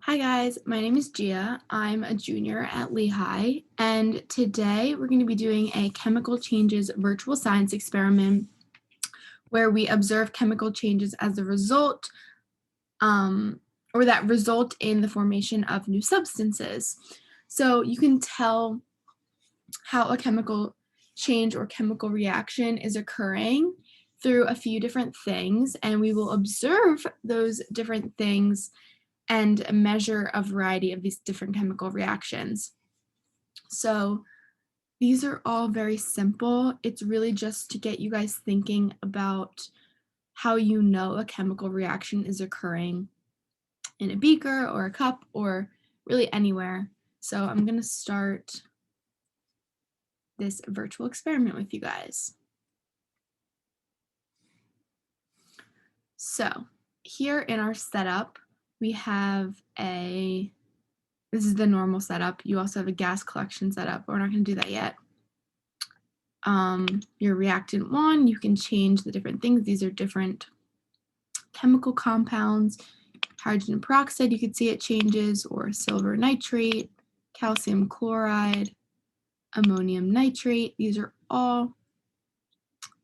Hi guys, my name is Gia. I'm a junior at Lehigh, and today we're going to be doing a chemical changes virtual science experiment where we observe chemical changes as a result, or that result in the formation of new substances. So you can tell how a chemical change or chemical reaction is occurring through a few different things, and we will observe those different things and measure a variety of these different chemical reactions. So these are all very simple. It's really just to get you guys thinking about how you know a chemical reaction is occurring in a beaker or a cup or really anywhere. So I'm going to start this virtual experiment with you guys. So here in our setup, we have this is the normal setup. You also have a gas collection setup, but we're not going to do that yet. Your reactant one, you can change the different things. These are different chemical compounds. Hydrogen peroxide, you can see it changes, or silver nitrate, calcium chloride, ammonium nitrate. These are all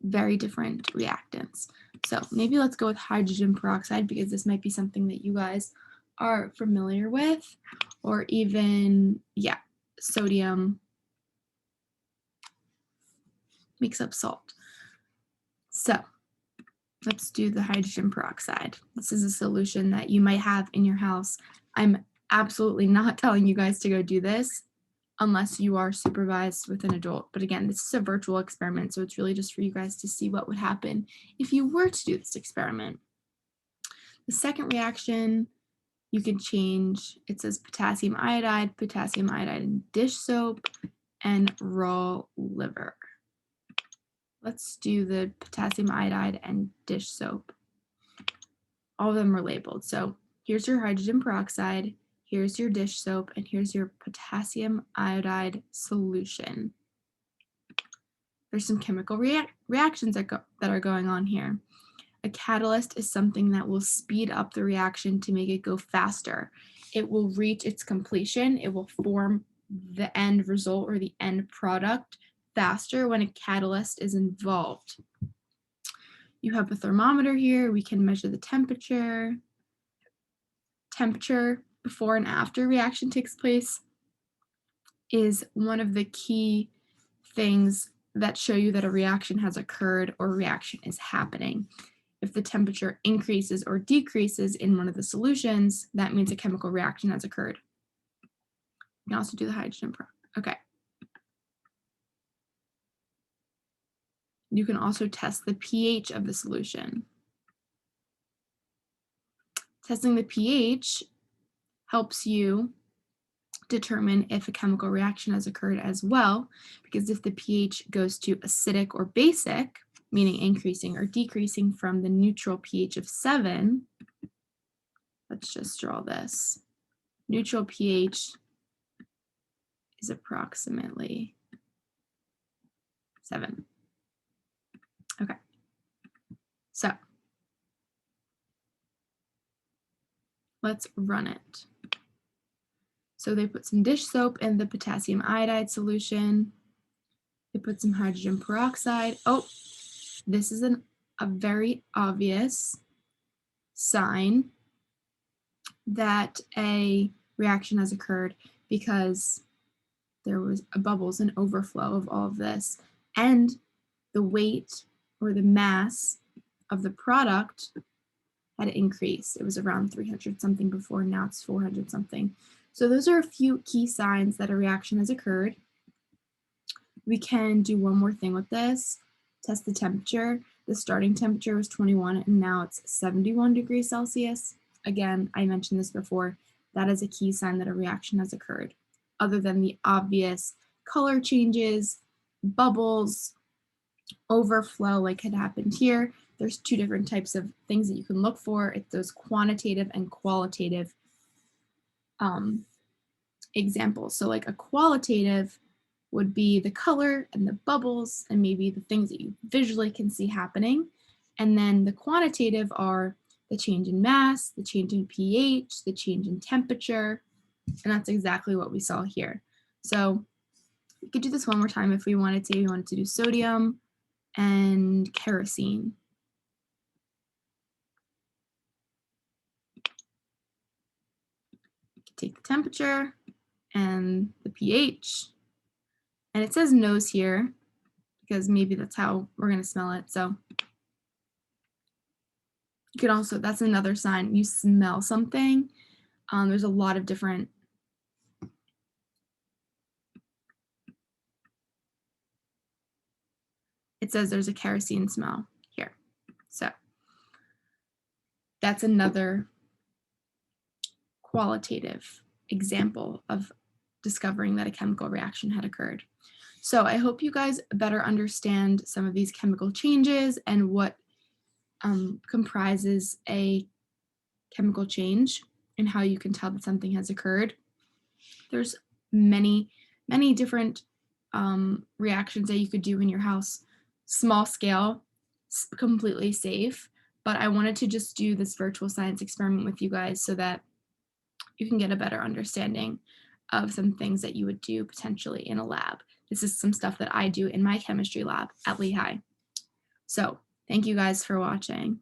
very different reactants. So maybe let's go with hydrogen peroxide because this might be something that you guys are familiar with, or even, sodium makes up salt. So let's do the hydrogen peroxide. This is a solution that you might have in your house. I'm absolutely not telling you guys to go do this unless you are supervised with an adult. But again, this is a virtual experiment, so it's really just for you guys to see what would happen if you were to do this experiment. The second reaction, you can change. It says potassium iodide in dish soap, and raw liver. Let's do the potassium iodide and dish soap. All of them are labeled. So here's your hydrogen peroxide, here's your dish soap, and here's your potassium iodide solution. There's some chemical reactions that are going on here. A catalyst is something that will speed up the reaction to make it go faster. It will reach its completion. It will form the end result or the end product faster when a catalyst is involved. You have a thermometer here. We can measure the temperature. Temperature before and after reaction takes place is one of the key things that show you that a reaction has occurred or a reaction is happening. If the temperature increases or decreases in one of the solutions, that means a chemical reaction has occurred. You can also do the hydrogen peroxide. Okay. You can also test the pH of the solution. Testing the pH helps you determine if a chemical reaction has occurred as well, because if the pH goes to acidic or basic, meaning increasing or decreasing from the neutral pH of 7, let's just draw this. Neutral pH is approximately 7. Okay, so let's run it. So they put some dish soap in the potassium iodide solution. They put some hydrogen peroxide. Oh, this is a very obvious sign that a reaction has occurred because there was bubbles and overflow of all of this, and the weight or the mass of the product had increased. It was around 300 something before, now it's 400 something. So those are a few key signs that a reaction has occurred. We can do one more thing with this, test the temperature. The starting temperature was 21 and now it's 71 degrees Celsius. Again, I mentioned this before, that is a key sign that a reaction has occurred. Other than the obvious color changes, bubbles, overflow like had happened here, there's two different types of things that you can look for. It's those quantitative and qualitative examples. So like a qualitative would be the color and the bubbles and maybe the things that you visually can see happening. And then the quantitative are the change in mass, the change in pH, the change in temperature, and that's exactly what we saw here. So we could do this one more time if we wanted to. We wanted to do sodium and kerosene. Take the temperature and the pH, and it says nose here because maybe that's how we're going to smell it. So you could also, that's another sign you smell something. There's a lot of different it says there's a kerosene smell here. So that's another qualitative example of discovering that a chemical reaction had occurred. So I hope you guys better understand some of these chemical changes and what comprises a chemical change and how you can tell that something has occurred. There's many different reactions that you could do in your house, small scale, completely safe, but I wanted to just do this virtual science experiment with you guys so that you can get a better understanding of some things that you would do potentially in a lab. This is some stuff that I do in my chemistry lab at Lehigh. So thank you guys for watching.